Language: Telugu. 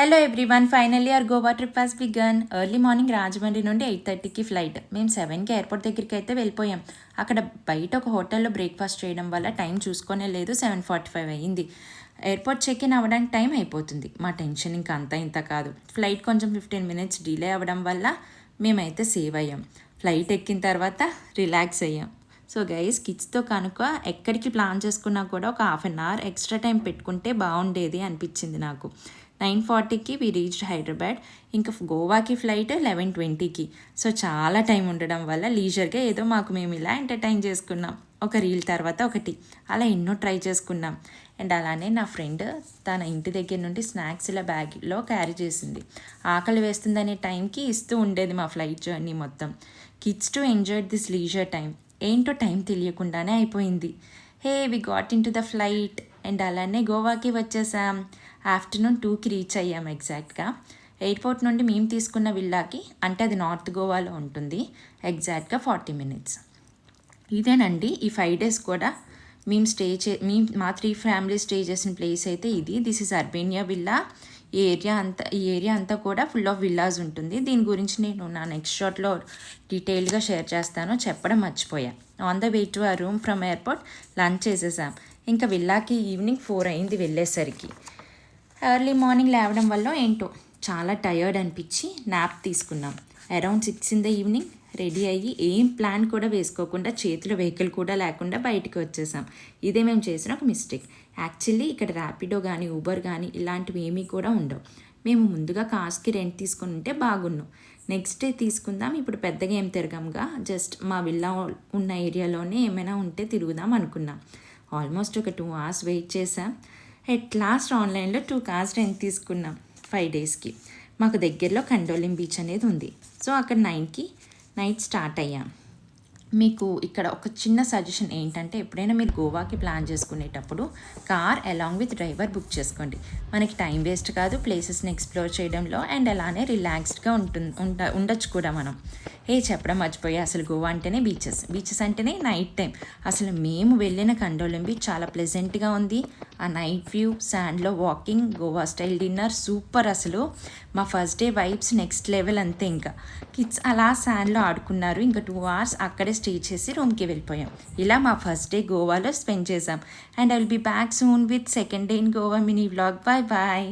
Hello everyone, finally our Goa trip has begun. Early morning Rajahmundry నుండి 8:30కి ఫ్లైట్. మేము 7కి ఎయిర్పోర్ట్ దగ్గరికి అయితే వెళ్ళిపోయాం. అక్కడ బయట ఒక హోటల్లో బ్రేక్ఫాస్ట్ చేయడం వల్ల టైం చూసుకొనే లేదు. 7:45 అయ్యింది. ఎయిర్పోర్ట్ చెక్ ఇన్ అవ్వడానికి టైం అయిపోతుంది. మా టెన్షన్ ఇంకా అంతా ఇంత కాదు. ఫ్లైట్ కొంచెం 15 మినిట్స్ డిలే అవ్వడం వల్ల మేమైతే సేవ్ అయ్యాం. ఫ్లైట్ ఎక్కిన తర్వాత రిలాక్స్ అయ్యాం. సో గైస్, కిడ్స్తో కనుక ఎక్కడికి ప్లాన్ చేసుకున్నా కూడా ఒక half an hour extra time పెట్టుకుంటే బాగుండేది అనిపించింది నాకు. 9:40కి వి రీచ్డ్ హైదరాబాద్. ఇంకా గోవాకి ఫ్లైట్ 11:20కి. సో చాలా టైం ఉండడం వల్ల లీజర్గా ఏదో మాకు మేము ఇలా ఎంటర్టైన్ చేసుకున్నాం. ఒక రీల్ తర్వాత ఒకటి అలా ఎన్నో ట్రై చేసుకున్నాం. అండ్ అలానే నా ఫ్రెండ్ తన ఇంటి దగ్గర నుండి స్నాక్స్ ఇలా బ్యాగ్లో క్యారీ చేసింది. ఆకలి వేస్తుందనే టైంకి ఇస్తూ ఉండేది మా ఫ్లైట్ జర్నీ మొత్తం. Kids to enjoy this leisure time. ఏంటో టైం తెలియకుండానే అయిపోయింది. Hey, we got into the flight. And అలానే గోవాకి వచ్చేసాం. ఆఫ్టర్నూన్ 2కి రీచ్ అయ్యాం ఎగ్జాక్ట్గా. ఎయిర్పోర్ట్ నుండి మేము తీసుకున్న విల్లాకి, అంటే అది నార్త్ గోవాలో ఉంటుంది, ఎగ్జాక్ట్గా 40 మినిట్స్. ఇదేనండి ఈ 5 డేస్ కూడా మేము మా 3 ఫ్యామిలీస్ స్టే చేసిన ప్లేస్ అయితే ఇది. This is Urbania villa. ఈ ఏరియా అంతా కూడా ఫుల్ ఆఫ్ విల్లాస్ ఉంటుంది. దీని గురించి నేను నా నెక్స్ట్ షాట్లో డీటెయిల్గా షేర్ చేస్తాను. చెప్పడం మర్చిపోయా. ఆన్ ద వే టు ఆ రూమ్ ఫ్రమ్ ఎయిర్పోర్ట్ లంచ్ చేసేసాం. ఇంకా విల్లాకి ఈవినింగ్ 4 అయింది వెళ్ళేసరికి. ఎర్లీ మార్నింగ్ లేవడం వల్ల ఏంటో చాలా టయర్డ్ అనిపించి నాప్ తీసుకున్నాం. Around 6 in the evening ready అయ్యి ఏం ప్లాన్ కూడా వేసుకోకుండా, చేతిలో వెహికల్ కూడా లేకుండా బయటికి వచ్చేసాం. ఇదే మేము చేసిన ఒక మిస్టేక్. యాక్చువల్లీ ఇక్కడ ర్యాపిడో కానీ ఊబర్ కానీ ఇలాంటివి ఏమీ కూడా ఉండవు. మేము ముందుగా కార్స్కి రెంట్ తీసుకుని ఉంటే బాగున్నాం. నెక్స్ట్ డే తీసుకుందాం, ఇప్పుడు పెద్దగా ఏం తిరగంగా, జస్ట్ మా విల్లా ఉన్న ఏరియాలోనే ఏమైనా ఉంటే తిరుగుదాం అనుకున్నాం. ఆల్మోస్ట్ ఒక 2 hours వెయిట్ చేసాం. ఎట్ లాస్ట్ ఆన్లైన్లో 2 cars రెంట్ తీసుకున్నాం 5 డేస్కి. మాకు దగ్గరలో కండోలిం బీచ్ అనేది ఉంది. సో అక్కడ 9కి నైట్ స్టార్ట్ అయ్యాం. మీకు ఇక్కడ ఒక చిన్న సజెషన్ ఏంటంటే, ఎప్పుడైనా మీరు గోవాకి ప్లాన్ చేసుకునేటప్పుడు car along with driver book చేసుకోండి. మనకి టైం వేస్ట్ కాదు ప్లేసెస్ని ఎక్స్ప్లోర్ చేయడంలో, అండ్ అలానే రిలాక్స్డ్గా ఉండొచ్చు కూడా మనం. చెప్పడం మర్చిపోయా, అసలు గోవా అంటేనే బీచెస్ అంటేనే నైట్ టైం. అసలు మేము వెళ్ళిన కండోలిం బీచ్ చాలా ప్లెజెంట్గా ఉంది. ఆ నైట్ వ్యూ, శాండ్లో walking, Goa style dinner super. అసలు మా first day vibes next level అంతే. ఇంకా కిడ్స్ అలా శాండ్లో ఆడుకున్నారు. ఇంకా 2 hours అక్కడే స్టే చేసి రూమ్కి వెళ్ళిపోయాం. ఇలా మా ఫస్ట్ డే గోవాలో స్పెండ్ చేసాం. And I will be back soon with second day in Goa mini vlog. Bye bye.